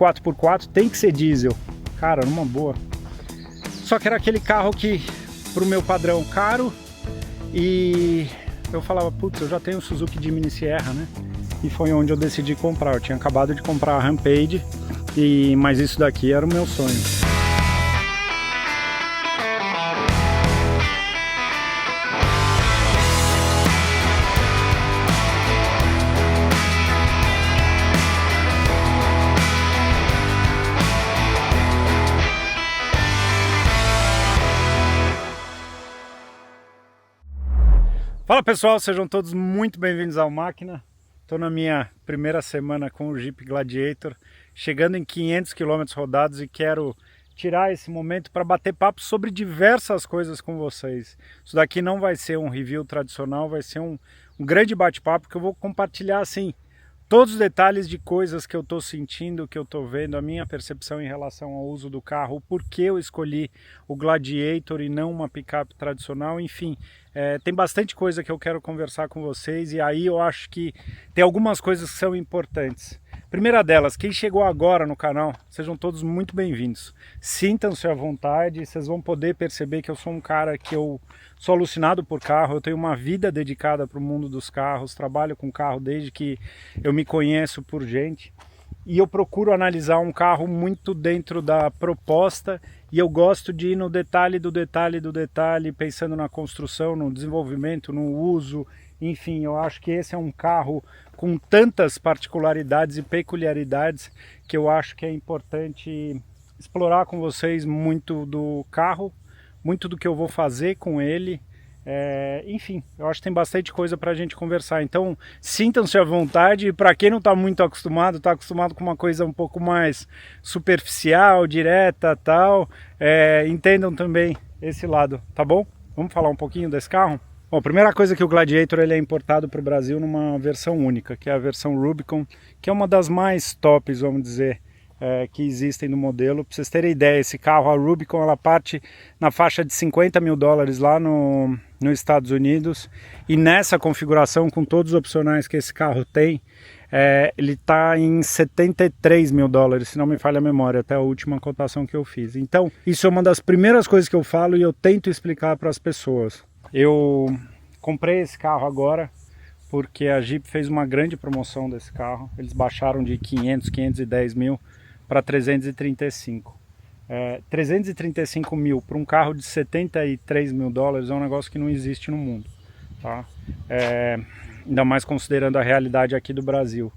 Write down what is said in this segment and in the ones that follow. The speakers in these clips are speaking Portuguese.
4x4 tem que ser diesel. Cara, numa boa. Só que era aquele carro que, pro meu padrão, caro. E eu falava, putz, eu já tenho o Suzuki Jimny Sierra, né? E foi onde eu decidi comprar. Eu tinha acabado de comprar a Rampage, mas isso daqui era o meu sonho. Fala pessoal, sejam todos muito bem-vindos ao Máquina. Estou na minha primeira semana com o Jeep Gladiator, chegando em 500 km rodados e quero tirar esse momento para bater papo sobre diversas coisas com vocês. Isso daqui não vai ser um review tradicional, vai ser um grande bate-papo que eu vou compartilhar assim todos os detalhes de coisas que eu estou sentindo, que eu estou vendo, a minha percepção em relação ao uso do carro, o porquê eu escolhi o Gladiator e não uma picape tradicional, enfim. Tem bastante coisa que eu quero conversar com vocês e aí eu acho que tem algumas coisas que são importantes. Primeira delas, quem chegou agora no canal, sejam todos muito bem-vindos. Sintam-se à vontade, vocês vão poder perceber que eu sou um cara que eu sou alucinado por carro, eu tenho uma vida dedicada para o mundo dos carros, trabalho com carro desde que eu me conheço por gente. E eu procuro analisar um carro muito dentro da proposta e eu gosto de ir no detalhe do detalhe do detalhe, pensando na construção, no desenvolvimento, no uso, enfim, eu acho que esse é um carro com tantas particularidades e peculiaridades que eu acho que é importante explorar com vocês muito do carro, muito do que eu vou fazer com ele. Enfim, eu acho que tem bastante coisa para a gente conversar, então sintam-se à vontade. Para quem não está muito acostumado, está acostumado com uma coisa um pouco mais superficial, direta, tal, entendam também esse lado, tá bom? Vamos falar um pouquinho desse carro? Bom, a primeira coisa é que o Gladiator ele é importado para o Brasil numa versão única, que é a versão Rubicon, que é uma das mais tops, vamos dizer, que existem no modelo. Para vocês terem ideia, esse carro, a Rubicon, ela parte na faixa de 50 mil dólares lá nos Estados Unidos, e nessa configuração, com todos os opcionais que esse carro tem, ele está em 73 mil dólares, se não me falha a memória, até a última cotação que eu fiz. Então, isso é uma das primeiras coisas que eu falo e eu tento explicar para as pessoas. Eu comprei esse carro agora porque a Jeep fez uma grande promoção desse carro. Eles baixaram de 500, 510 mil para 335. 335 mil para um carro de 73 mil dólares é um negócio que não existe no mundo, tá? Ainda mais considerando a realidade aqui do Brasil.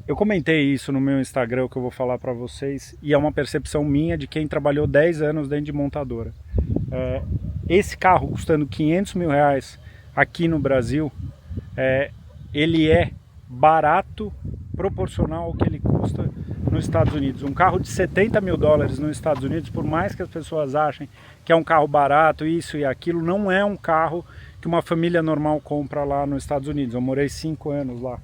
Eu comentei isso no meu Instagram, que eu vou falar para vocês, e é uma percepção minha de quem trabalhou 10 anos dentro de montadora. Esse carro custando 500 mil reais aqui no Brasil, ele é barato proporcional ao que ele custa nos Estados Unidos. Um carro de 70 mil dólares nos Estados Unidos, por mais que as pessoas achem que é um carro barato, isso e aquilo, não é um carro que uma família normal compra lá nos Estados Unidos. Eu morei 5 anos lá,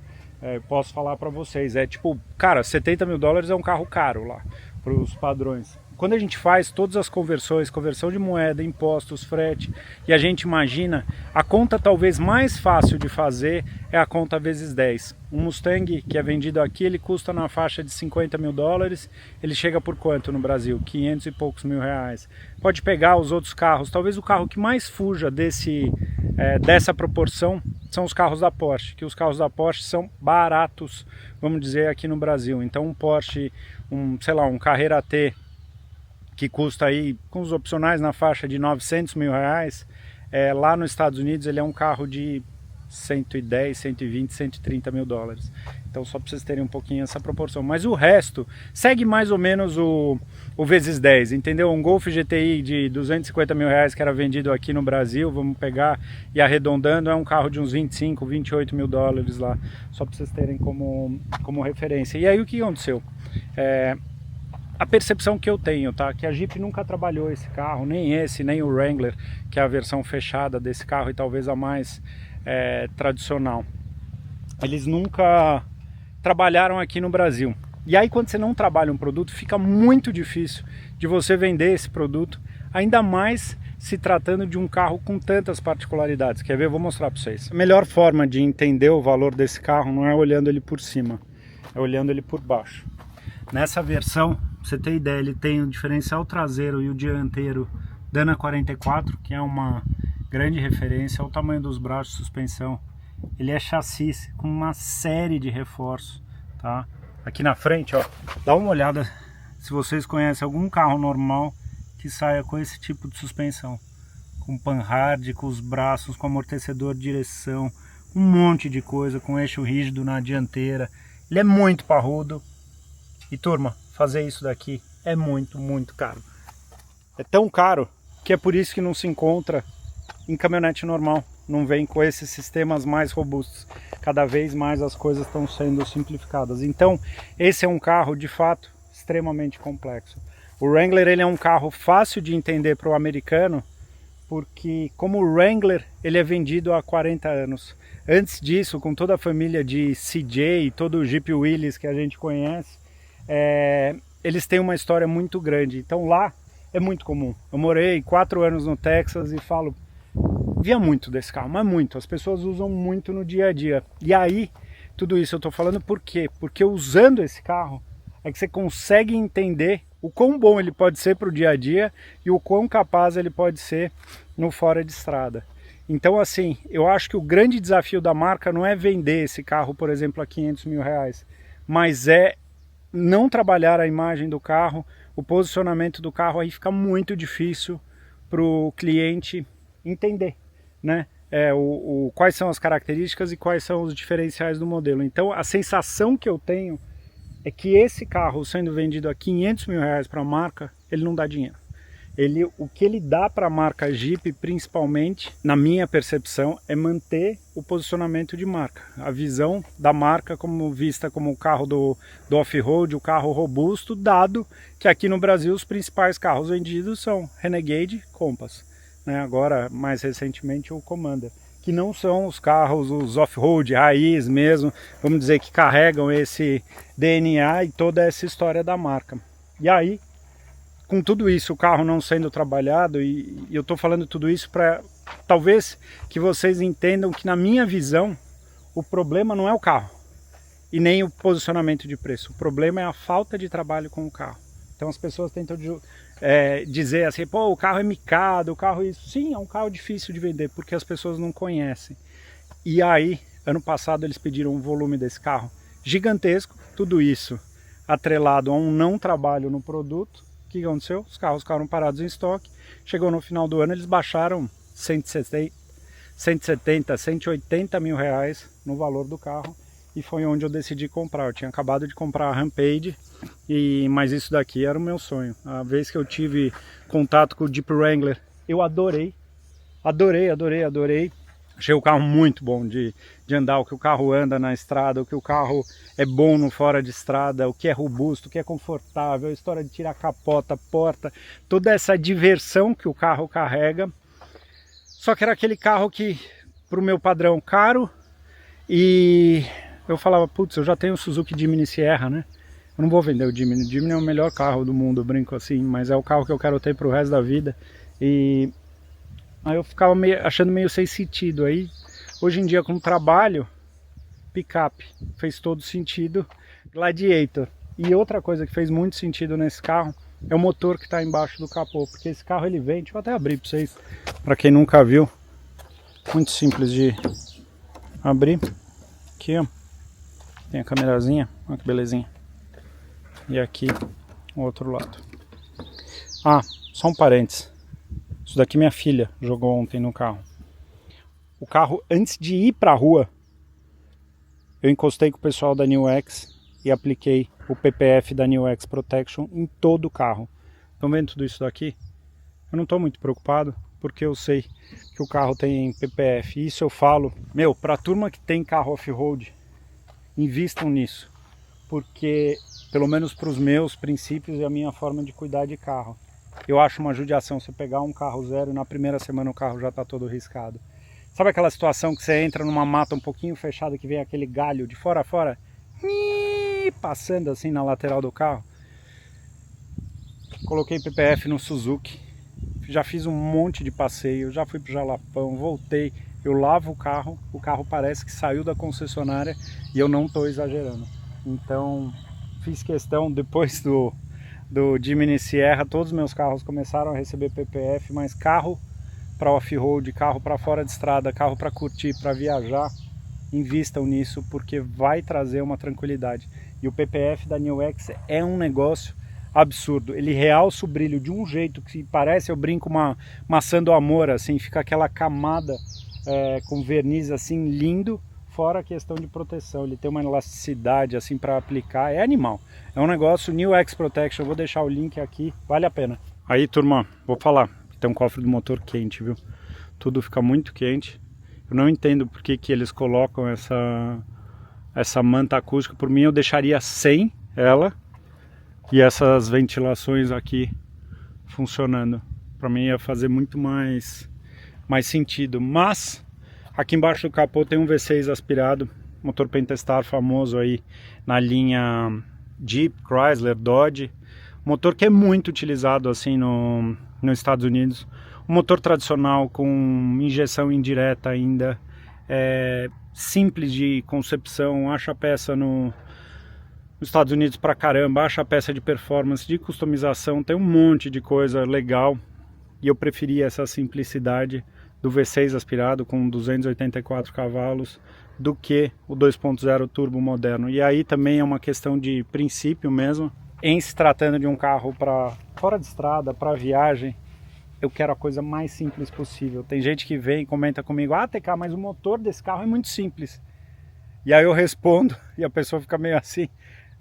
posso falar para vocês, tipo, cara, 70 mil dólares é um carro caro lá, para os padrões. Quando a gente faz todas as conversões, conversão de moeda, impostos, frete, e a gente imagina, a conta talvez mais fácil de fazer é a conta vezes 10. Um Mustang que é vendido aqui, ele custa na faixa de 50 mil dólares, ele chega por quanto no Brasil? 500 e poucos mil reais. Pode pegar os outros carros, talvez o carro que mais fuja dessa proporção são os carros da Porsche, que os carros da Porsche são baratos, vamos dizer, aqui no Brasil. Então um Porsche, sei lá, um Carrera T, que custa aí, com os opcionais, na faixa de 900 mil reais, lá nos Estados Unidos ele é um carro de 110, 120, 130 mil dólares. Então só para vocês terem um pouquinho essa proporção. Mas o resto segue mais ou menos o vezes 10, entendeu? Um Golf GTI de 250 mil reais que era vendido aqui no Brasil, vamos pegar e arredondando, é um carro de uns 25, 28 mil dólares lá. Só para vocês terem como referência. E aí o que aconteceu? A percepção que eu tenho, tá? Que a Jeep nunca trabalhou esse carro, nem esse, nem o Wrangler, que é a versão fechada desse carro e talvez a mais tradicional. Eles nunca trabalharam aqui no Brasil. E aí quando você não trabalha um produto, fica muito difícil de você vender esse produto, ainda mais se tratando de um carro com tantas particularidades. Quer ver? Eu vou mostrar para vocês. A melhor forma de entender o valor desse carro não é olhando ele por cima, é olhando ele por baixo. Nessa versão, pra você ter ideia, ele tem o diferencial traseiro e o dianteiro Dana 44, que é uma grande referência. Olha o tamanho dos braços de suspensão. Ele é chassi com uma série de reforços, tá? Aqui na frente, ó, dá uma olhada se vocês conhecem algum carro normal que saia com esse tipo de suspensão. Com panhard, com os braços, com amortecedor de direção, um monte de coisa, com eixo rígido na dianteira. Ele é muito parrudo. E turma, fazer isso daqui é muito, muito caro. É tão caro que é por isso que não se encontra em caminhonete normal. Não vem com esses sistemas mais robustos. Cada vez mais as coisas estão sendo simplificadas. Então, esse é um carro, de fato, extremamente complexo. O Wrangler, ele é um carro fácil de entender para o americano, porque como o Wrangler, ele é vendido há 40 anos. Antes disso, com toda a família de CJ, todo o Jeep Willys que a gente conhece, eles têm uma história muito grande. Então lá é muito comum. Eu morei 4 anos no Texas e via muito desse carro, mas muito. As pessoas usam muito no dia a dia. E aí, tudo isso eu estou falando por quê? Porque usando esse carro é que você consegue entender o quão bom ele pode ser para o dia a dia e o quão capaz ele pode ser no fora de estrada. Então assim, eu acho que o grande desafio da marca não é vender esse carro, por exemplo, a 500 mil reais, mas é não trabalhar a imagem do carro, o posicionamento do carro. Aí fica muito difícil para o cliente entender, né? Quais são as características e quais são os diferenciais do modelo. Então a sensação que eu tenho é que esse carro sendo vendido a 500 mil reais para a marca, ele não dá dinheiro. O que ele dá para a marca Jeep, principalmente, na minha percepção, é manter o posicionamento de marca. A visão da marca como vista como o carro do off-road, o carro robusto, dado que aqui no Brasil os principais carros vendidos são Renegade, Compass, né? Agora, mais recentemente, o Commander, que não são os carros, os off-road raiz mesmo, vamos dizer, que carregam esse DNA e toda essa história da marca. E aí, com tudo isso, o carro não sendo trabalhado, e eu estou falando tudo isso para talvez que vocês entendam que, na minha visão, o problema não é o carro e nem o posicionamento de preço. O problema é a falta de trabalho com o carro. Então as pessoas tentam dizer assim, pô, o carro é micado, o carro isso. Sim, é um carro difícil de vender porque as pessoas não conhecem. E aí, ano passado, eles pediram um volume desse carro gigantesco, tudo isso atrelado a um não trabalho no produto. O que aconteceu? Os carros ficaram parados em estoque. Chegou no final do ano, eles baixaram 170, 180 mil reais no valor do carro. E foi onde eu decidi comprar. Eu tinha acabado de comprar a Rampage, mas isso daqui era o meu sonho. A vez que eu tive contato com o Jeep Wrangler, eu adorei. Adorei. Achei o carro muito bom de andar, o que o carro anda na estrada, o que o carro é bom no fora de estrada, o que é robusto, o que é confortável, a história de tirar capota, porta, toda essa diversão que o carro carrega. Só que era aquele carro que, para o meu padrão, caro, e eu falava, putz, eu já tenho o Suzuki Jimny Sierra, né? Eu não vou vender o Jimny. O Jimny é o melhor carro do mundo, eu brinco assim, mas é o carro que eu quero ter pro resto da vida. E aí eu ficava achando meio sem sentido. Aí, hoje em dia, com o trabalho, picape fez todo sentido, Gladiator. E outra coisa que fez muito sentido nesse carro é o motor que está embaixo do capô, porque esse carro ele vem, deixa eu até abrir para vocês, para quem nunca viu, muito simples de abrir. Aqui, ó, tem a câmerazinha, olha que belezinha. E aqui, o outro lado. Ah, só um parênteses. Isso daqui minha filha jogou ontem no carro. O carro, antes de ir pra rua, eu encostei com o pessoal da New X e apliquei o PPF da New X Protection em todo o carro. Estão vendo tudo isso daqui? Eu não estou muito preocupado, porque eu sei que o carro tem PPF. Isso eu falo, pra turma que tem carro off-road, invistam nisso. Porque, pelo menos para os meus princípios e a minha forma de cuidar de carro, eu acho uma judiação você pegar um carro zero e na primeira semana o carro já está todo riscado. Sabe aquela situação que você entra numa mata um pouquinho fechada, que vem aquele galho de fora a fora, passando assim na lateral do carro? Coloquei PPF no Suzuki, já fiz um monte de passeio, já fui pro Jalapão, voltei, eu lavo o carro parece que saiu da concessionária e eu não estou exagerando. Então, fiz questão, depois do Jimny Sierra, todos os meus carros começaram a receber PPF, mas carro para off-road, carro para fora de estrada, carro para curtir, para viajar, invistam nisso, porque vai trazer uma tranquilidade. E o PPF da New X é um negócio absurdo, ele realça o brilho de um jeito que parece, eu brinco, uma maçã do amor, assim, fica aquela camada com verniz assim lindo, fora a questão de proteção, ele tem uma elasticidade assim para aplicar, é animal, é um negócio. New X Protection, eu vou deixar o link aqui, vale a pena. Aí turma, vou falar, tem um cofre do motor quente, viu? Tudo fica muito quente, eu não entendo por que eles colocam essa manta acústica. Por mim eu deixaria sem ela e essas ventilações aqui funcionando, para mim ia fazer muito mais sentido. Mas aqui embaixo do capô tem um V6 aspirado, motor Pentastar famoso aí na linha Jeep, Chrysler, Dodge, motor que é muito utilizado assim nos Estados Unidos, um motor tradicional com injeção indireta ainda, simples de concepção, acha peça nos Estados Unidos pra caramba, acha peça de performance, de customização, tem um monte de coisa legal, e eu preferia essa simplicidade do V6 aspirado com 284 cavalos do que o 2.0 turbo moderno. E aí também é uma questão de princípio mesmo, em se tratando de um carro para fora de estrada, para viagem, eu quero a coisa mais simples possível. Tem gente que vem e comenta comigo, TK, mas o motor desse carro é muito simples. E aí eu respondo, e a pessoa fica meio assim,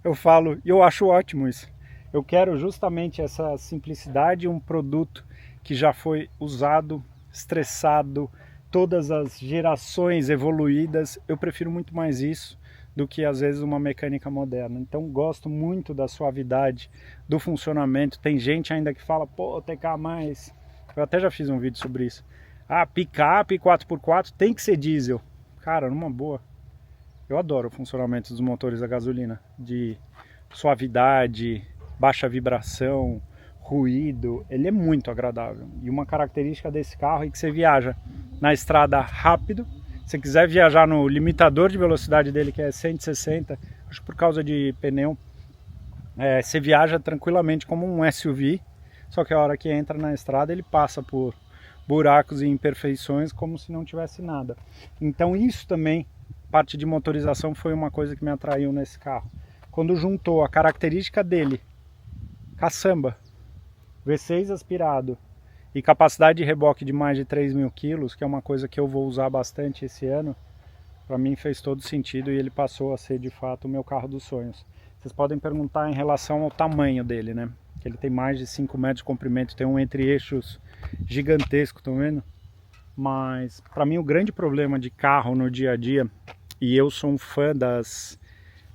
eu falo, e eu acho ótimo isso. Eu quero justamente essa simplicidade, um produto que já foi usado, estressado, todas as gerações evoluídas, eu prefiro muito mais isso do que às vezes uma mecânica moderna. Então gosto muito da suavidade, do funcionamento. Tem gente ainda que fala, pô, TK, mais... Eu até já fiz um vídeo sobre isso. Picape 4x4 tem que ser diesel. Cara, numa boa. Eu adoro o funcionamento dos motores a gasolina, de suavidade, baixa vibração, ruído, ele é muito agradável. E uma característica desse carro é que você viaja na estrada rápido. Se quiser viajar no limitador de velocidade dele, que é 160, acho que por causa de pneu, você viaja tranquilamente como um SUV, só que a hora que entra na estrada ele passa por buracos e imperfeições como se não tivesse nada. Então isso também, parte de motorização, foi uma coisa que me atraiu nesse carro. Quando juntou a característica dele, caçamba, V6 aspirado e capacidade de reboque de mais de 3.000 kg, que é uma coisa que eu vou usar bastante esse ano, para mim fez todo sentido e ele passou a ser de fato o meu carro dos sonhos. Vocês podem perguntar em relação ao tamanho dele, né? Que ele tem mais de 5 metros de comprimento, tem um entre-eixos gigantesco, estão vendo? Mas para mim o grande problema de carro no dia a dia, e eu sou um fã das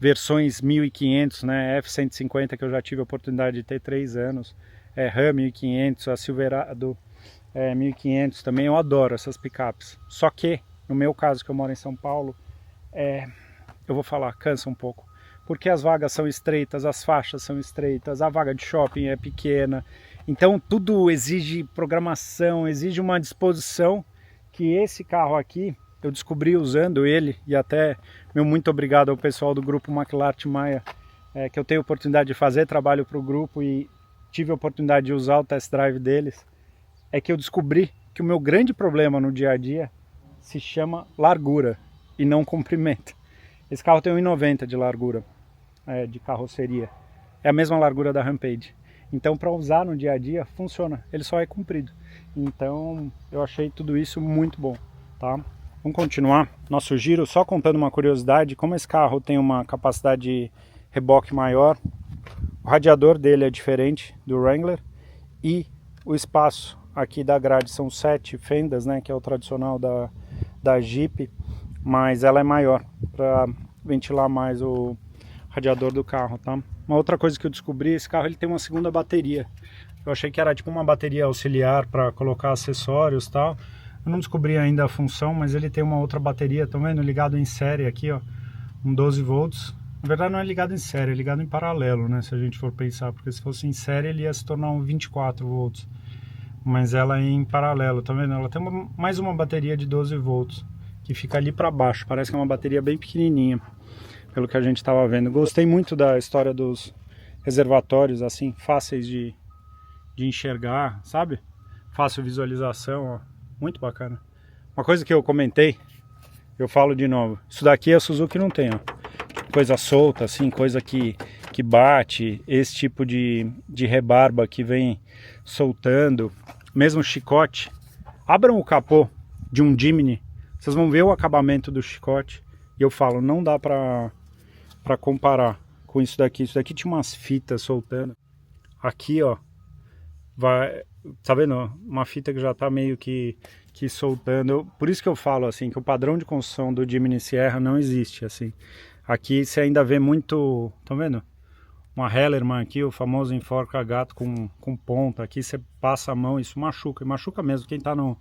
versões 1500, né, F-150, que eu já tive a oportunidade de ter 3 anos, Ram 1500, a Silverado 1500 também, eu adoro essas picapes. Só que, no meu caso, que eu moro em São Paulo, eu vou falar, cansa um pouco. Porque as vagas são estreitas, as faixas são estreitas, a vaga de shopping é pequena. Então tudo exige programação, exige uma disposição que esse carro aqui, eu descobri usando ele, e até meu muito obrigado ao pessoal do grupo McLaren Maia, que eu tenho a oportunidade de fazer trabalho para o grupo e tive a oportunidade de usar o test drive deles, é que eu descobri que o meu grande problema no dia a dia se chama largura e não comprimento. Esse carro tem 1,90 de largura, de carroceria. É a mesma largura da Rampage. Então para usar no dia a dia funciona, ele só é comprido. Então eu achei tudo isso muito bom, tá? Vamos continuar nosso giro só contando uma curiosidade. Como esse carro tem uma capacidade de reboque maior, o radiador dele é diferente do Wrangler e o espaço aqui da grade são 7 fendas, né, que é o tradicional da Jeep, mas ela é maior para ventilar mais o radiador do carro, tá? Uma outra coisa que eu descobri, esse carro ele tem uma segunda bateria. Eu achei que era tipo uma bateria auxiliar para colocar acessórios e tal. Eu não descobri ainda a função, mas ele tem uma outra bateria, estão vendo? Ligado em série aqui, ó, um 12 volts. Na verdade não é ligado em série, é ligado em paralelo, né, se a gente for pensar, porque se fosse em série ele ia se tornar um 24 volts. Mas ela é em paralelo, tá vendo? Ela tem mais uma bateria de 12 volts, que fica ali para baixo, parece que é uma bateria bem pequenininha. pelo que a gente estava vendo. Gostei muito da história dos reservatórios, assim, fáceis de enxergar, sabe? Fácil visualização, ó. Muito bacana. Uma coisa que eu comentei, eu falo de novo, isso daqui a Suzuki não tem, ó. Coisa solta, assim, coisa que bate, esse tipo de rebarba que vem soltando, mesmo chicote. Abram o capô de um Jimny, vocês vão ver o acabamento do chicote, e eu falo, não dá pra comparar com isso daqui. Isso daqui tinha umas fitas soltando. Aqui, ó, vai, tá vendo, ó, uma fita que já tá meio que soltando. Por isso que eu falo, assim, que o padrão de construção do Jimny Sierra não existe, assim. Aqui você ainda vê muito, tá vendo? Uma Hellerman aqui, o famoso enforca gato com ponta. Aqui você passa a mão, isso machuca, e machuca mesmo. Quem tá no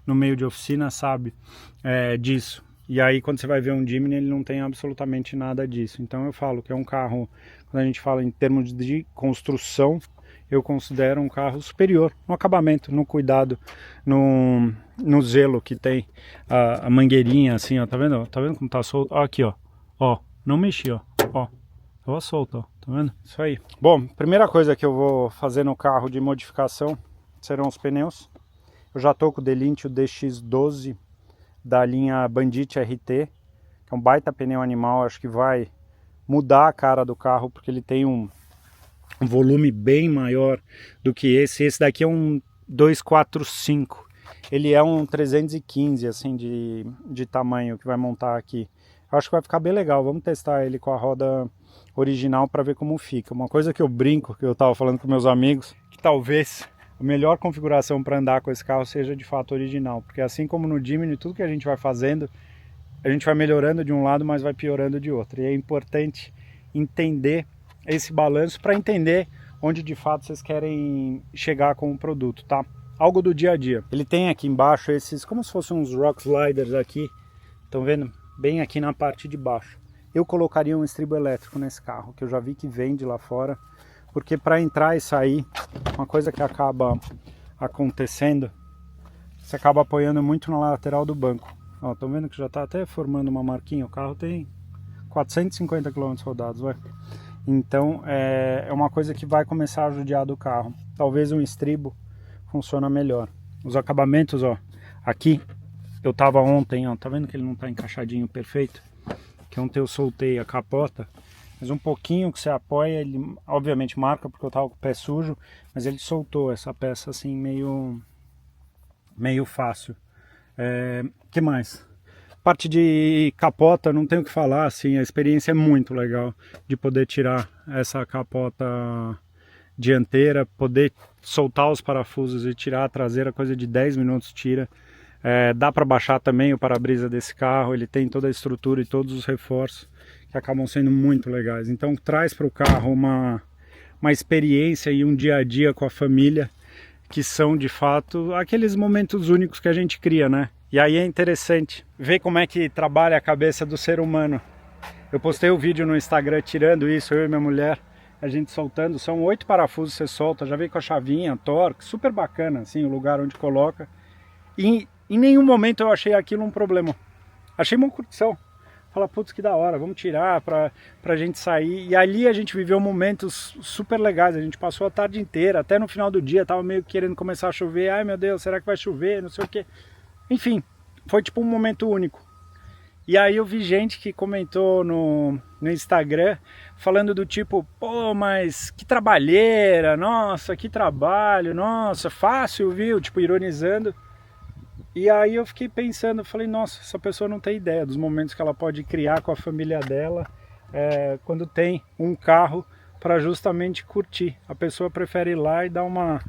meio de oficina sabe disso. E aí quando você vai ver um Jimny, ele não tem absolutamente nada disso. Então eu falo que é um carro, quando a gente fala em termos de construção, eu considero um carro superior no acabamento, no cuidado, no zelo que tem a mangueirinha, assim, ó, tá vendo? Tá vendo como tá solto? Ó, aqui, ó, não mexi, ó, tava solto, ó, tá vendo? Isso aí. Bom, primeira coisa que eu vou fazer no carro de modificação serão os pneus. Eu já tô com o Delintio DX12 da linha Bandit RT, que é um baita pneu animal, acho que vai mudar a cara do carro, porque ele tem um volume bem maior do que esse. Esse daqui é um 245, ele é um 315, assim, de tamanho que vai montar aqui. Eu acho que vai ficar bem legal, vamos testar ele com a roda original para ver como fica. Uma coisa que eu brinco, que eu tava falando com meus amigos, que talvez a melhor configuração para andar com esse carro seja de fato original, porque assim como no Jimny, tudo que a gente vai fazendo, a gente vai melhorando de um lado, mas vai piorando de outro. E é importante entender esse balanço para entender onde de fato vocês querem chegar com o produto, tá? Algo do dia a dia. Ele tem aqui embaixo esses, como se fossem uns rock sliders aqui, estão vendo? Bem aqui na parte de baixo. Eu colocaria um estribo elétrico nesse carro, que eu já vi que vende lá fora, porque para entrar e sair, uma coisa que acaba acontecendo, você acaba apoiando muito na lateral do banco. Ó, estão vendo que já está até formando uma marquinha, o carro tem 450 km rodados, vai. Então é uma coisa que vai começar a judiar do carro. Talvez um estribo funcione melhor. Os acabamentos, ó, aqui eu tava ontem, ó, tá vendo que ele não tá encaixadinho perfeito? Que ontem eu soltei a capota, mas um pouquinho que você apoia, ele obviamente marca porque eu tava com o pé sujo, mas ele soltou essa peça assim meio fácil. Que mais? Parte de capota, não tenho o que falar, assim, a experiência é muito legal de poder tirar essa capota dianteira, poder soltar os parafusos e tirar a traseira, coisa de 10 minutos tira. Dá para baixar também o para-brisa desse carro, ele tem toda a estrutura e todos os reforços que acabam sendo muito legais. Então traz para o carro uma experiência e um dia a dia com a família, que são de fato aqueles momentos únicos que a gente cria, né? E aí é interessante ver como é que trabalha a cabeça do ser humano. Eu postei o vídeo no Instagram tirando isso, eu e minha mulher, a gente soltando, são 8 parafusos que você solta, já veio com a chavinha, torque, super bacana assim, o lugar onde coloca. E em nenhum momento eu achei aquilo um problema. Achei uma curtição. Fala, putz, que da hora, vamos tirar pra gente sair. E ali a gente viveu momentos super legais. A gente passou a tarde inteira, até no final do dia, tava meio querendo começar a chover. Ai meu Deus, será que vai chover? Não sei o que. Enfim, foi tipo um momento único. E aí eu vi gente que comentou no Instagram, falando do tipo, pô, mas que trabalheira, nossa, que trabalho, nossa, fácil, viu? Tipo, ironizando. E aí eu fiquei pensando, falei, nossa, essa pessoa não tem ideia dos momentos que ela pode criar com a família dela quando tem um carro para justamente curtir. A pessoa prefere ir lá e dar uma,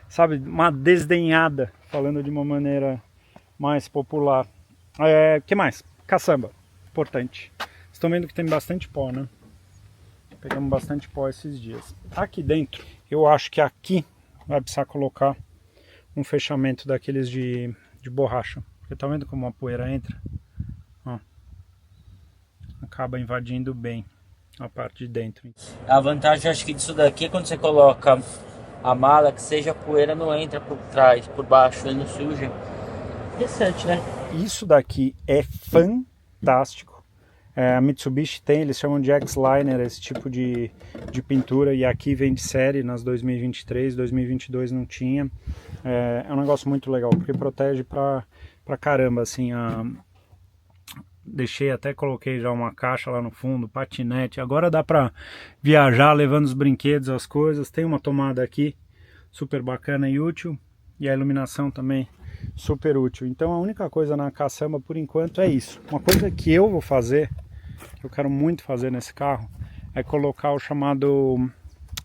sabe, uma desdenhada, falando de uma maneira mais popular. Que mais? Caçamba, importante. Vocês estão vendo que tem bastante pó, né? Pegamos bastante pó esses dias. Aqui dentro, eu acho que aqui vai precisar colocar um fechamento daqueles de borracha. Porque tá vendo como a poeira entra? Ó, acaba invadindo bem a parte de dentro. A vantagem, acho que disso daqui é quando você coloca a mala, que seja a poeira não entra por trás, por baixo, ele não suja. Interessante, né? Isso daqui é fantástico A Mitsubishi tem, eles chamam de X-Liner, esse tipo de pintura, e aqui vem de série nas 2023, 2022 não tinha. É um negócio muito legal, porque protege pra caramba, assim, deixei, até coloquei já uma caixa lá no fundo, patinete, agora dá pra viajar levando os brinquedos, as coisas. Tem uma tomada aqui, super bacana e útil, e a iluminação também super útil. Então a única coisa na caçamba por enquanto é isso. Uma coisa que eu vou fazer, que eu quero muito fazer nesse carro, é colocar o chamado,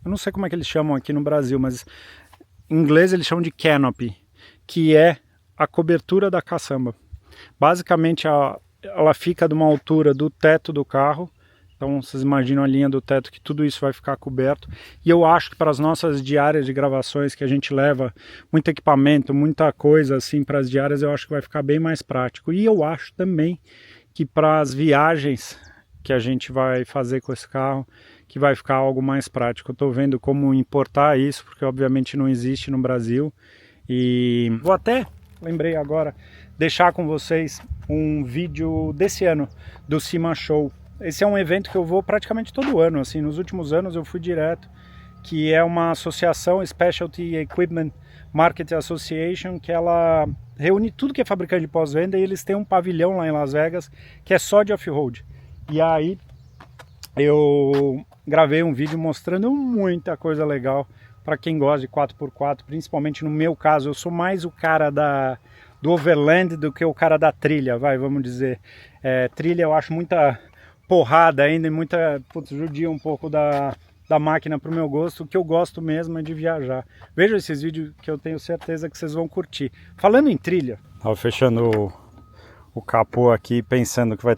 eu não sei como é que eles chamam aqui no Brasil, mas em inglês eles chamam de canopy, que é a cobertura da caçamba. Basicamente ela fica de uma altura do teto do carro. Então vocês imaginam a linha do teto, que tudo isso vai ficar coberto. E eu acho que para as nossas diárias de gravações, que a gente leva muito equipamento, muita coisa assim para as diárias, eu acho que vai ficar bem mais prático. E eu acho também que para as viagens que a gente vai fazer com esse carro, que vai ficar algo mais prático. Eu estou vendo como importar isso, porque obviamente não existe no Brasil. E vou até, lembrei agora, deixar com vocês um vídeo desse ano, do SEMA Show. Esse é um evento que eu vou praticamente todo ano, assim, nos últimos anos eu fui direto, que é uma associação, Specialty Equipment Market Association, que ela reúne tudo que é fabricante de pós-venda, e eles têm um pavilhão lá em Las Vegas, que é só de off-road. E aí eu gravei um vídeo mostrando muita coisa legal para quem gosta de 4x4, principalmente no meu caso, eu sou mais o cara do overland do que o cara da trilha, vamos dizer. Trilha eu acho muita porrada ainda e muita, judia um pouco da máquina pro meu gosto. O que eu gosto mesmo é de viajar. Veja esses vídeos que eu tenho certeza que vocês vão curtir. Falando em trilha, tava fechando o capô aqui, pensando que vai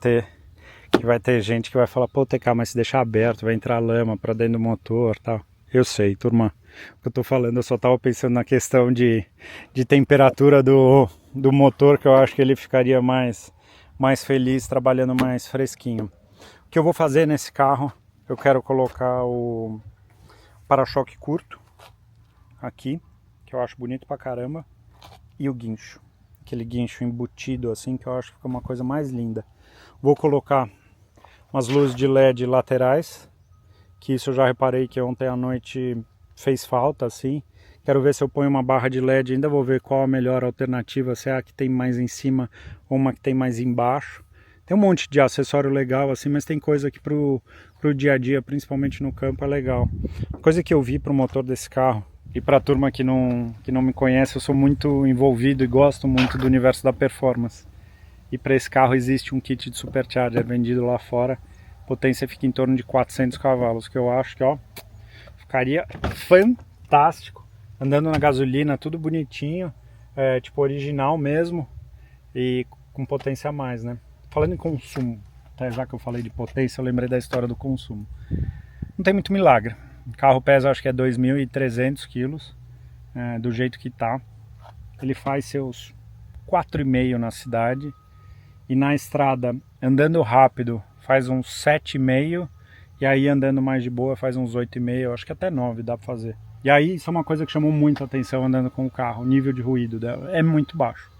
ter gente que vai falar, pô, TK, mas se deixar aberto vai entrar lama pra dentro do motor, tal. Eu sei, turma, o que eu tô falando, eu só tava pensando na questão de temperatura do motor, que eu acho que ele ficaria mais feliz trabalhando mais fresquinho. O que eu vou fazer nesse carro, eu quero colocar o para-choque curto aqui, que eu acho bonito pra caramba, e o guincho, aquele guincho embutido assim, que eu acho que fica uma coisa mais linda. Vou colocar umas luzes de LED laterais, que isso eu já reparei que ontem à noite fez falta, assim. Quero ver se eu ponho uma barra de LED, ainda vou ver qual a melhor alternativa, se é a que tem mais em cima ou uma que tem mais embaixo. Tem um monte de acessório legal assim, mas tem coisa que pro dia a dia, principalmente no campo, é legal. Coisa que eu vi pro motor desse carro, e pra turma que não me conhece, eu sou muito envolvido e gosto muito do universo da performance. E para esse carro existe um kit de supercharger vendido lá fora. A potência fica em torno de 400 cavalos, que eu acho que ficaria fantástico. Andando na gasolina, tudo bonitinho, tipo original mesmo, e com potência a mais, né? Falando em consumo, até já que eu falei de potência, eu lembrei da história do consumo. Não tem muito milagre. O carro pesa, acho que é 2.300 quilos, do jeito que tá. Ele faz seus 4,5 na cidade. E na estrada, andando rápido, faz uns 7,5. E aí andando mais de boa faz uns 8,5, acho que até 9 dá pra fazer. E aí isso é uma coisa que chamou muita atenção andando com o carro, o nível de ruído dela é muito baixo.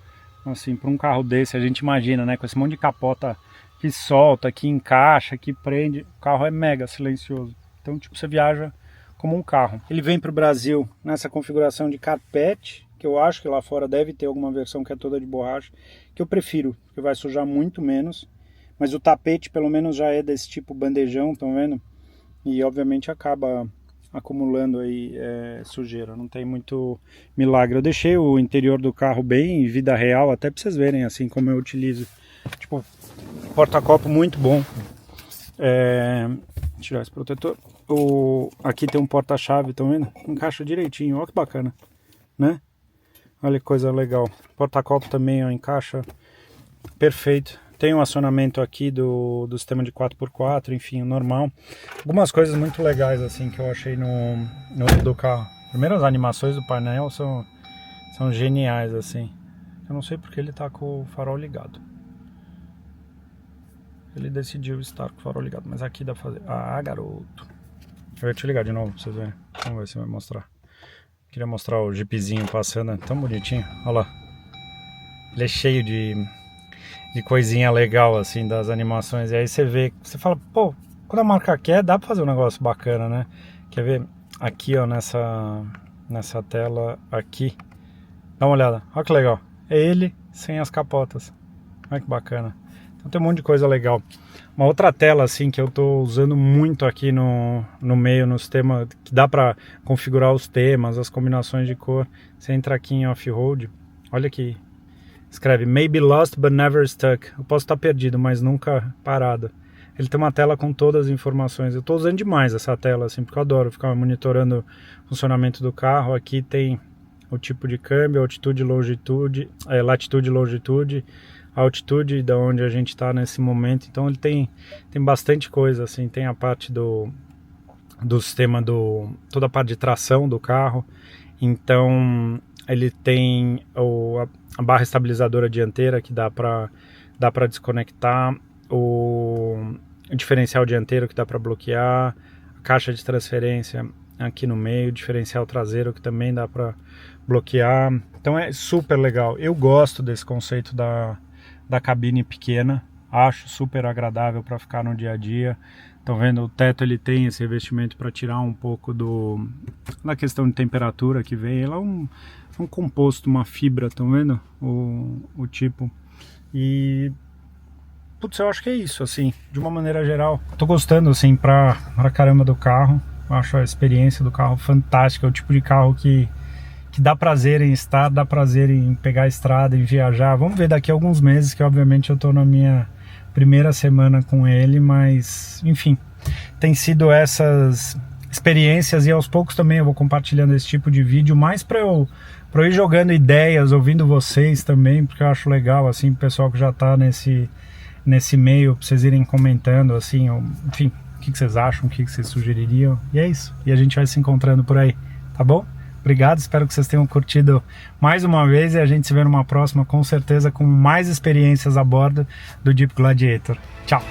Então, assim, para um carro desse a gente imagina, né, com esse monte de capota que solta, que encaixa, que prende, o carro é mega silencioso. Então tipo, você viaja como um carro. Ele vem para o Brasil nessa configuração de carpete, que eu acho que lá fora deve ter alguma versão que é toda de borracha, que eu prefiro, porque vai sujar muito menos. Mas o tapete pelo menos já é desse tipo bandejão, estão vendo? E obviamente acaba acumulando aí sujeira, não tem muito milagre. Eu deixei o interior do carro bem vida real, até para vocês verem assim como eu utilizo. Tipo, porta-copo muito bom. Tirar esse protetor. Aqui tem um porta-chave, estão vendo? Encaixa direitinho, olha que bacana, né? Olha que coisa legal. Porta-copo também, ó, encaixa perfeito. Tem um acionamento aqui do sistema de 4x4, enfim, o normal. Algumas coisas muito legais assim que eu achei no do carro. Primeiro, as animações do painel são geniais assim. Eu não sei porque ele tá com o farol ligado. Ele decidiu estar com o farol ligado, mas aqui dá pra fazer. Ah, garoto. Eu vou te ligar de novo pra vocês verem. Vamos ver se vai mostrar. Queria mostrar o jeepzinho passando, é tão bonitinho. Olha lá. Ele é cheio de... de coisinha legal, assim, das animações. E aí você vê, você fala, pô, quando a marca quer, dá pra fazer um negócio bacana, né? Quer ver? Aqui, ó, nessa tela aqui. Dá uma olhada, olha que legal. É ele sem as capotas. Olha que bacana. Então tem um monte de coisa legal. Uma outra tela assim que eu tô usando muito aqui no meio, nos temas, que dá pra configurar os temas, as combinações de cor. Você entra aqui em off-road, olha aqui. Escreve Maybe Lost but Never Stuck. Eu posso estar perdido, mas nunca parado. Ele tem uma tela com todas as informações. Eu tô usando demais essa tela, assim, porque eu adoro ficar monitorando o funcionamento do carro. Aqui tem o tipo de câmbio, altitude, longitude, latitude e longitude, a altitude da onde a gente está nesse momento. Então ele tem bastante coisa, assim, tem a parte do sistema, toda a parte de tração do carro. Então ele tem a barra estabilizadora dianteira que dá para desconectar, o diferencial dianteiro que dá para bloquear, a caixa de transferência aqui no meio, diferencial traseiro que também dá para bloquear. Então é super legal. Eu gosto desse conceito da cabine pequena, acho super agradável para ficar no dia a dia. Estão vendo, o teto ele tem esse revestimento para tirar um pouco da questão de temperatura que vem. Ela é um composto, uma fibra, estão vendo o tipo. E putz, eu acho que é isso, assim, de uma maneira geral. Tô gostando, assim, pra caramba do carro. Acho a experiência do carro fantástica. É o tipo de carro que dá prazer em estar, dá prazer em pegar a estrada, em viajar. Vamos ver daqui a alguns meses, que obviamente eu tô na minha primeira semana com ele, mas enfim, tem sido essas experiências e aos poucos também eu vou compartilhando esse tipo de vídeo, mais para eu ir jogando ideias, ouvindo vocês também, porque eu acho legal, assim, o pessoal que já tá nesse meio, pra vocês irem comentando, assim, enfim, o que vocês acham, o que vocês sugeririam, e é isso, e a gente vai se encontrando por aí, tá bom? Obrigado, espero que vocês tenham curtido mais uma vez e a gente se vê numa próxima, com certeza, com mais experiências a bordo do Jeep Gladiator. Tchau!